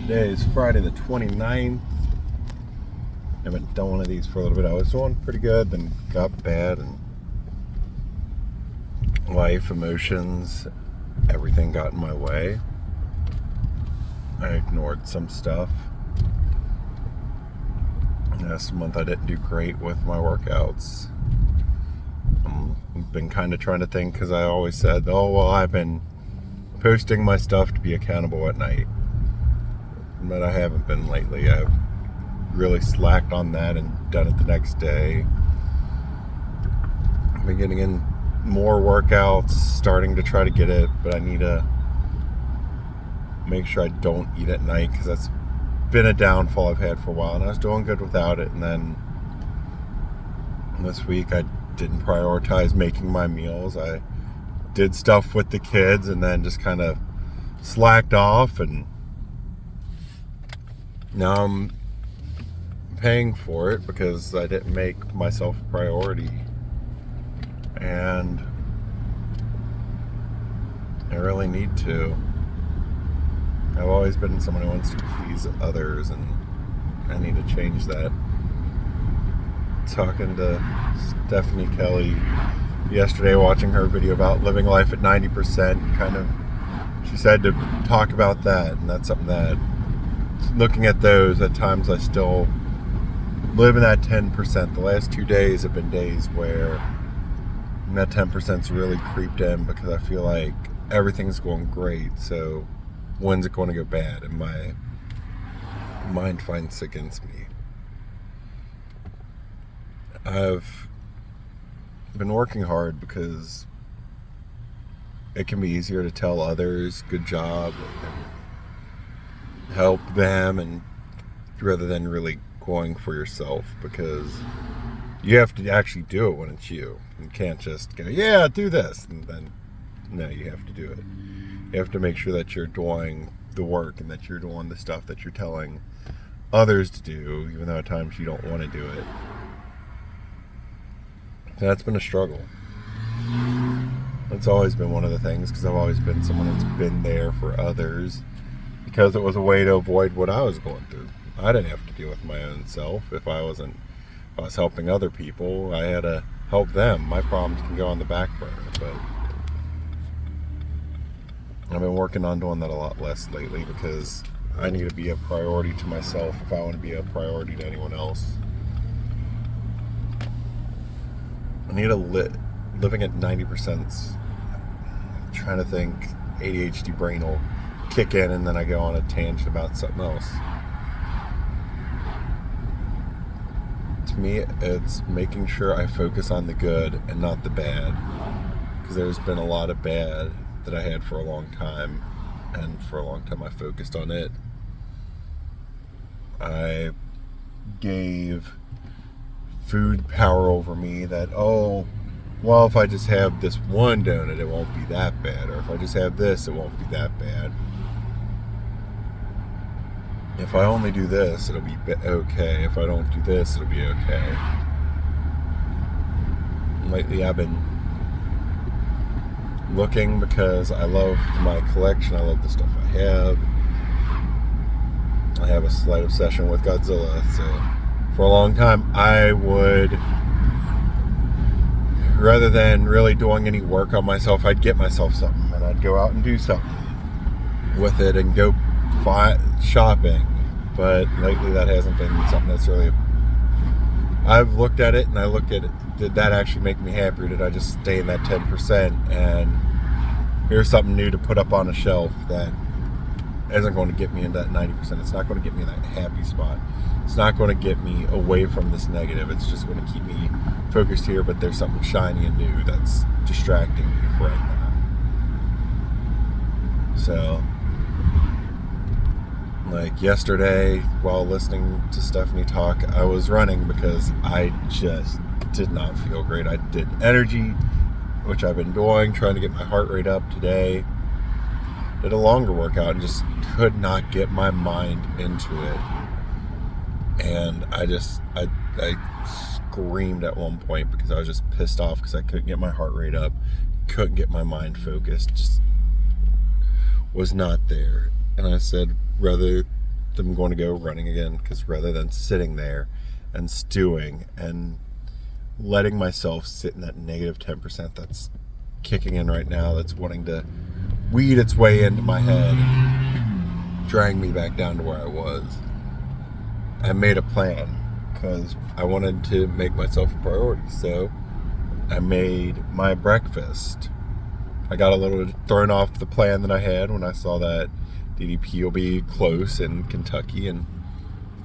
Today is Friday the 29th. I haven't done one of these for a little bit. I was doing pretty good, then got bad, and life, emotions, everything got in my way. I ignored some stuff. Last month I didn't do great with my workouts. I've been kind of trying to think, because I always said, oh, well, I've been posting my stuff to be accountable at night. But I haven't been lately. I've really slacked on that and done it the next day. I've been getting in more workouts, starting to try to get it, but I need to make sure I don't eat at night, because that's been a downfall I've had for a while, and I was doing good without it. And then this week I didn't prioritize making my meals. I did stuff with the kids and then just kind of slacked off, and now I'm paying for it because I didn't make myself a priority. And I really need to. I've always been someone who wants to please others, and I need to change that. Talking to Stephanie Kelly yesterday, watching her video about living life at 90%, kind of, she said to talk about that, and that's something that, looking at those, at times I still live in that 10%. The last 2 days have been days where that 10%'s really creeped in, because I feel like everything's going great, so when's it going to go bad? And my mind fights against me. I've been working hard because it can be easier to tell others good job and help them, and rather than really going for yourself, because you have to actually do it when it's you. You can't just go, yeah, do this, and then no, you have to do it. You have to make sure that you're doing the work and that you're doing the stuff that you're telling others to do, even though at times you don't want to do it. That's been a struggle. It's always been one of the things, because I've always been someone that's been there for others, because it was a way to avoid what I was going through. I didn't have to deal with my own self. If I was helping other people, I had to help them. My problems can go on the back burner, but I've been working on doing that a lot less lately, because I need to be a priority to myself if I want to be a priority to anyone else. I need to living at 90%. Trying to think, ADHD brain will kick in, and then I go on a tangent about something else. To me, it's making sure I focus on the good and not the bad, because there's been a lot of bad that I had for a long time, and for a long time I focused on it. I gave food power over me, that, oh, well, if I just have this one donut, it won't be that bad, or if I just have this, it won't be that bad. If I only do this, it'll be okay. If I don't do this, it'll be okay. Lately I've been looking, because I love my collection, I love the stuff I have. I have a slight obsession with Godzilla, so for a long time I would, rather than really doing any work on myself, I'd get myself something, and I'd go out and do something with it and go shopping. But lately that hasn't been something that's really, I've looked at it and I looked at it, did that actually make me happy, or did I just stay in that 10%, and here's something new to put up on a shelf that isn't going to get me into that 90%. It's not going to get me in that happy spot. It's not going to get me away from this negative. It's just going to keep me focused here, but there's something shiny and new that's distracting me right now. So, like yesterday, while listening to Stephanie talk, I was running because I just did not feel great. I did energy, which I've been doing, trying to get my heart rate up today. Did a longer workout and just could not get my mind into it. And I screamed at one point, because I was just pissed off because I couldn't get my heart rate up, couldn't get my mind focused, just was not there. And I said, rather I'm going to go running again, because rather than sitting there and stewing and letting myself sit in that negative 10% that's kicking in right now, that's wanting to weed its way into my head, drag me back down to where I was, I made a plan, because I wanted to make myself a priority. So I made my breakfast. I got a little thrown off the plan that I had when I saw that DDP will be close in Kentucky, and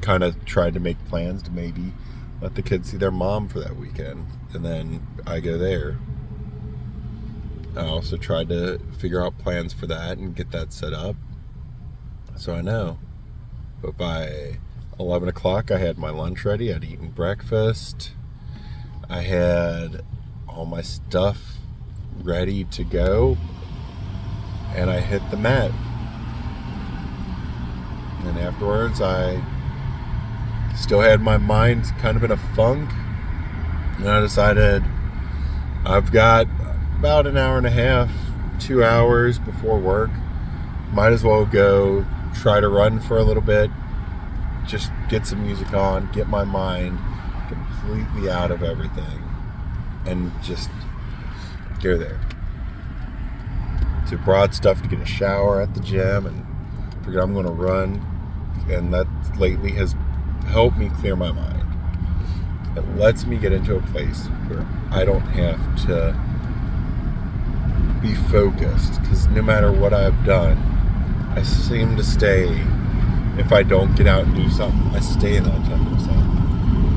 kind of tried to make plans to maybe let the kids see their mom for that weekend, and then I go there. I also tried to figure out plans for that and get that set up, so I know. But by 11 o'clock, I had my lunch ready. I'd eaten breakfast. I had all my stuff ready to go, and I hit the mat. And afterwards, I still had my mind kind of in a funk, and I decided I've got about an hour and a half, 2 hours before work. Might as well go try to run for a little bit, just get some music on, get my mind completely out of everything, and just go there. So brought stuff to get a shower at the gym, and figured I'm going to run, and that lately has helped me clear my mind. It lets me get into a place where I don't have to be focused, because no matter what I've done, I seem to stay, if I don't get out and do something, I stay in that 10%.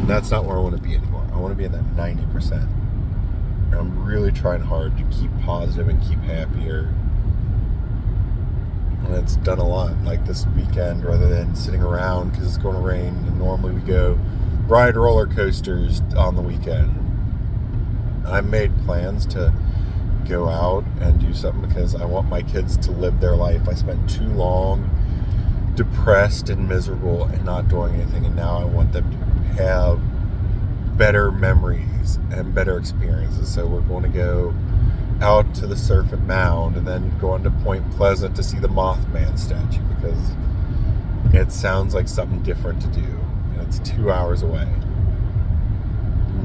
And that's not where I want to be anymore. I want to be in that 90%. And I'm really trying hard to keep positive and keep happier. And it's done a lot. Like this weekend, rather than sitting around because it's going to rain, and normally we go ride roller coasters on the weekend, I made plans to go out and do something, because I want my kids to live their life. I spent too long depressed and miserable and not doing anything, and now I want them to have better memories and better experiences. So we're going to go out to the Serpent Mound, and then going to Point Pleasant to see the Mothman statue, because it sounds like something different to do, and it's 2 hours away.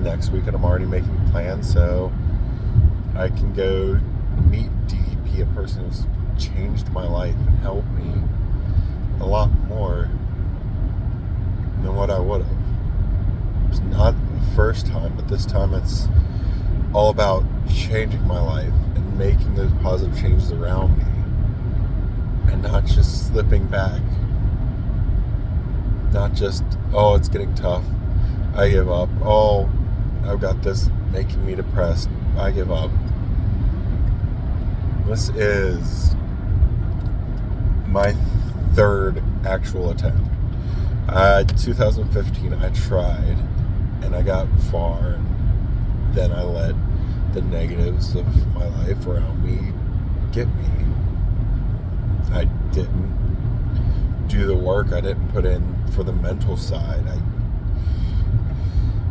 Next weekend I'm already making plans, so I can go meet DDP, a person who's changed my life and helped me a lot more than what I would have. It's not the first time, but this time it's all about changing my life and making those positive changes around me, and not just slipping back. Not just, oh, it's getting tough, I give up. Oh, I've got this making me depressed, I give up. This is my third actual attempt. 2015 I tried, and I got far, and then I let the negatives of my life around me get me. I didn't do the work. I didn't put in for the mental side. I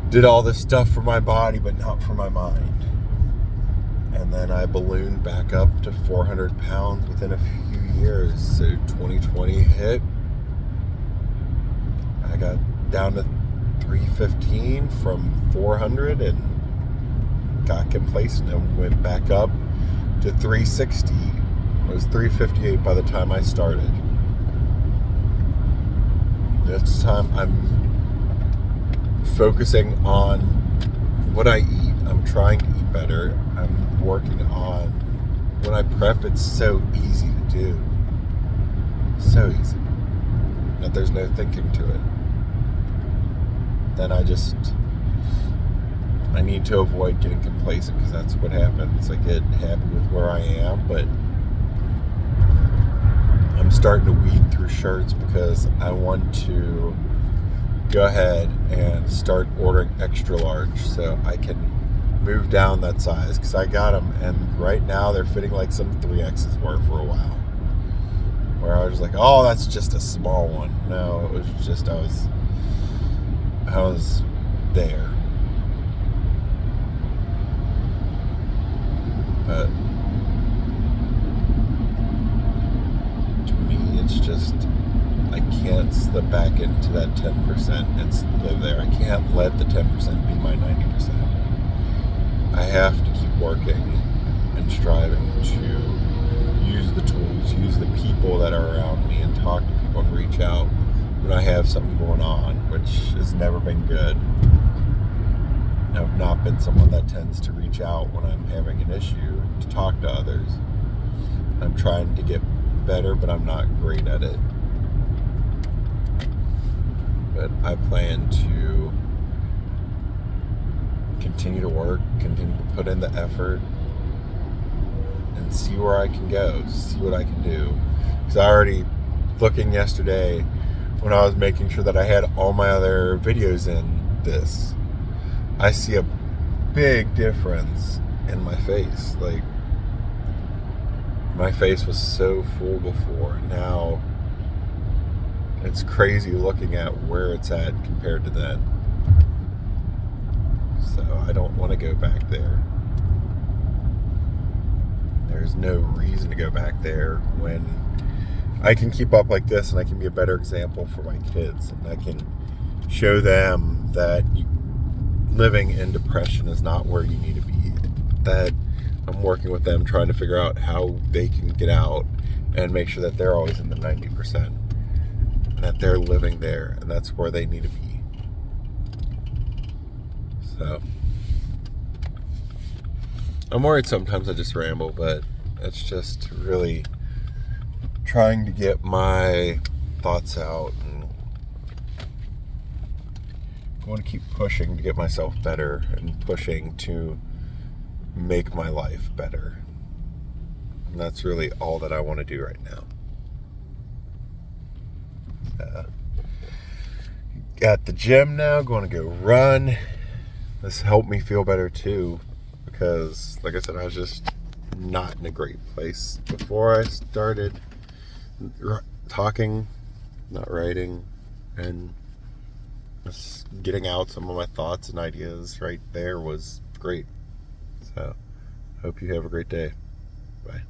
did all this stuff for my body, but not for my mind. And then I ballooned back up to 400 pounds within a few years. So 2020 hit. I got down to 315 from 400, and got complacent and went back up to 360. It was 358 by the time I started. This time I'm focusing on what I eat. I'm trying to eat better. I'm working on, when I prep, it's so easy to do. So easy. That there's no thinking to it. Then I need to avoid getting complacent, because that's what happens. I get happy with where I am, but I'm starting to weed through shirts, because I want to go ahead and start ordering extra large so I can move down that size, because I got them, and right now they're fitting like some 3Xs were for a while, where I was like, oh, that's just a small one. No, it was just I was there. But to me, it's just, I I can't slip back into that 10% and live there. I can't let the 10% be my 90%. I have to keep working and striving to use the tools, use the people that are around me, and talk to people and reach out when I have something going on, which has never been good. I've not been someone that tends to reach out when I'm having an issue to talk to others. I'm trying to get better, but I'm not great at it. But I plan to continue to work, continue to put in the effort, and see where I can go, see what I can do. Because I already, looking yesterday, when I was making sure that I had all my other videos in this, I see a big difference in my face. Like, my face was so full before. Now, it's crazy looking at where it's at compared to then. So I don't want to go back there. There's no reason to go back there when I can keep up like this and I can be a better example for my kids. And I can show them that living in depression is not where you need to be. That I'm working with them trying to figure out how they can get out and make sure that they're always in the 90%. And that they're living there and that's where they need to be. So I'm worried sometimes I just ramble, but it's just really trying to get my thoughts out, and I want to keep pushing to get myself better and pushing to make my life better. And that's really all that I want to do right now. At the gym now, going to go run. This helped me feel better too, because like I said, I was just not in a great place before I started talking, not writing, and just getting out some of my thoughts and ideas right there was great. So, hope you have a great day. Bye.